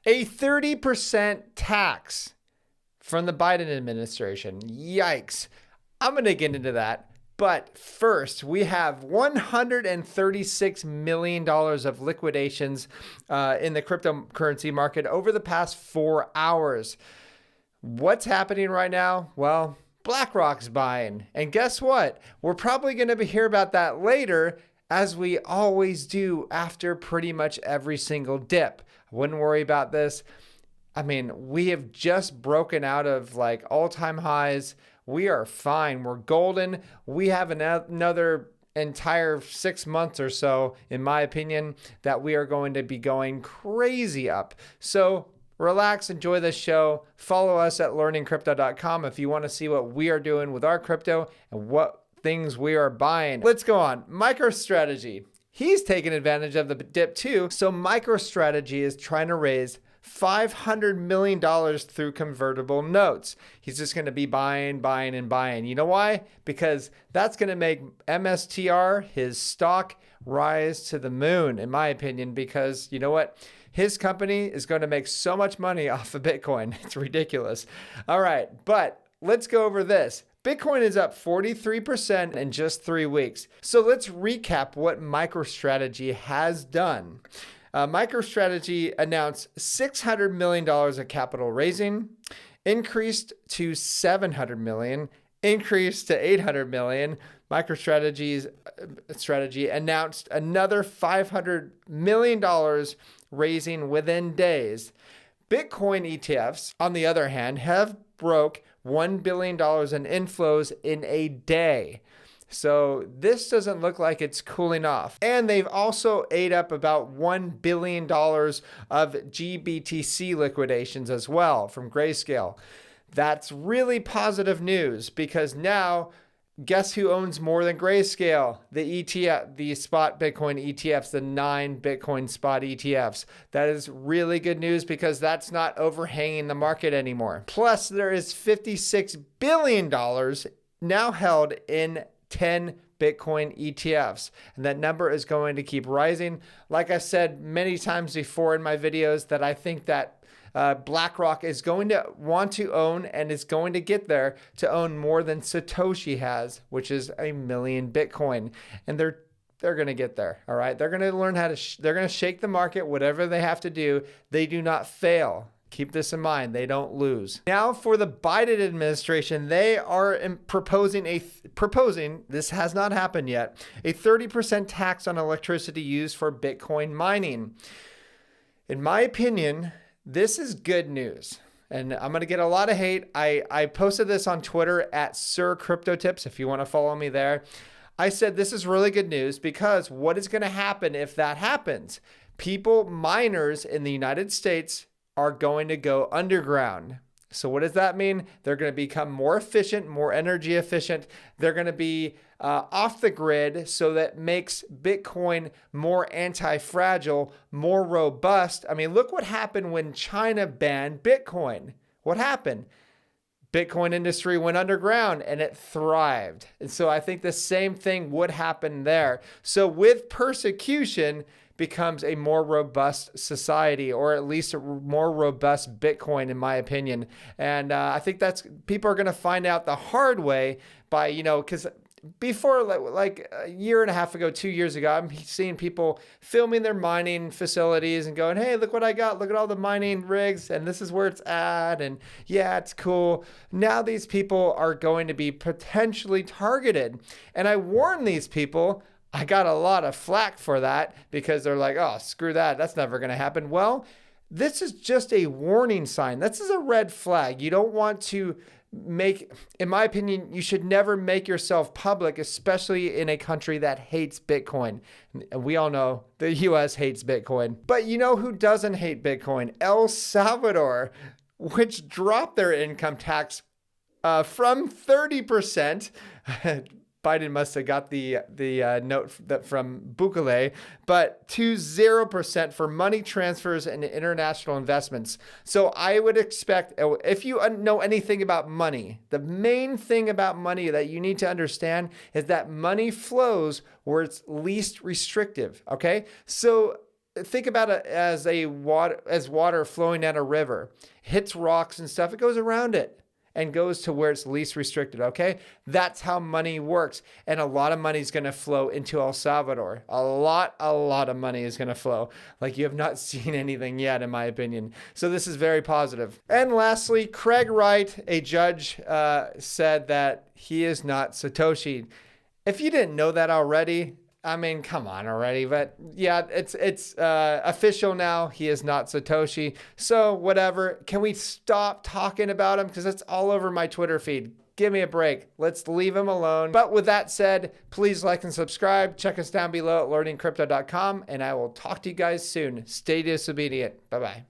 A 30% tax from the Biden administration. Yikes. I'm going to get into that. But first, we have $136 million of liquidations in the cryptocurrency market over the past 4 hours. What's happening right now? Well, BlackRock's buying. And guess what? We're probably going to hear about that later, as we always do after pretty much every single dip. I wouldn't worry about this. I mean, we have just broken out of like all-time highs. We are fine. We're golden. We have another entire 6 months or so, in my opinion, that we are going to be going crazy up. So relax, enjoy this show. Follow us at learningcrypto.com if you want to see what we are doing with our crypto and what things we are buying. Let's go on. MicroStrategy. He's taking advantage of the dip too. So MicroStrategy is trying to raise $500 million through convertible notes. He's just going to be buying, and buying. You know why? Because that's going to make MSTR, his stock, rise to the moon, in my opinion, because you know what? His company is going to make so much money off of Bitcoin. It's ridiculous. All right, but let's go over this. Bitcoin is up 43% in just 3 weeks. So let's recap what MicroStrategy has done. MicroStrategy announced $600 million of capital raising, increased to $700 million, increased to $800 million. MicroStrategy's strategy announced another $500 million raising within days. Bitcoin ETFs, on the other hand, have broke $1 billion in inflows in a day. So this doesn't look like it's cooling off. And they've also ate up about $1 billion of GBTC liquidations as well from Grayscale. That's really positive news, because now guess who owns more than Grayscale? The ETF, the spot Bitcoin ETFs, the 9 Bitcoin spot ETFs. That is really good news, because that's not overhanging the market anymore. Plus, there is $56 billion now held in 10 Bitcoin ETFs. And that number is going to keep rising. Like I said many times before in my videos, that I think that BlackRock is going to want to own, and is going to get there, to own more than Satoshi has, which is 1 million Bitcoin. And they're going to get there. All right. They're going to learn how to, they're going to shake the market, whatever they have to do. They do not fail. Keep this in mind. They don't lose. Now for the Biden administration, they are proposing, this has not happened yet, a 30% tax on electricity used for Bitcoin mining. In my opinion, this is good news. And I'm going to get a lot of hate. I posted this on Twitter at Sir Crypto Tips if you want to follow me there. I said this is really good news, because what is going to happen if that happens? Miners in the United States are going to go underground. So what does that mean? They're going to become more efficient, more energy efficient. They're going to be off the grid, so that makes Bitcoin more anti-fragile, more robust. I mean, look what happened when China banned Bitcoin. What happened? Bitcoin industry went underground and it thrived. And so I think the same thing would happen there. So with persecution becomes a more robust society, or at least a more robust Bitcoin, in my opinion. And I think that's, people are going to find out the hard way by, because before, like a year and a half ago, 2 years ago, I'm seeing people filming their mining facilities and going, hey, look what I got. Look at all the mining rigs, and this is where it's at. And yeah, it's cool. Now these people are going to be potentially targeted. And I warn these people. I got a lot of flack for that, because they're like, oh, screw that. That's never going to happen. Well, this is just a warning sign. This is a red flag. You don't want to in my opinion, you should never make yourself public, especially in a country that hates Bitcoin. And we all know the US hates Bitcoin. But you know who doesn't hate Bitcoin? El Salvador, which dropped their income tax from 30%. Biden must have got the note from Bukele, but to 0% for money transfers and international investments. So I would expect, if you know anything about money, the main thing about money that you need to understand is that money flows where it's least restrictive. Okay, so think about it as water flowing down a river, hits rocks and stuff. It goes around it and goes to where it's least restricted, okay? That's how money works. And a lot of money is going to flow into El Salvador. A lot of money is going to flow. Like you have not seen anything yet, in my opinion. So this is very positive. And lastly, Craig Wright, a judge, said that he is not Satoshi. If you didn't know that already, I mean, come on already. But yeah, it's official now. He is not Satoshi. So whatever. Can we stop talking about him? Because that's all over my Twitter feed. Give me a break. Let's leave him alone. But with that said, please like and subscribe. Check us down below at learningcrypto.com. And I will talk to you guys soon. Stay disobedient. Bye-bye.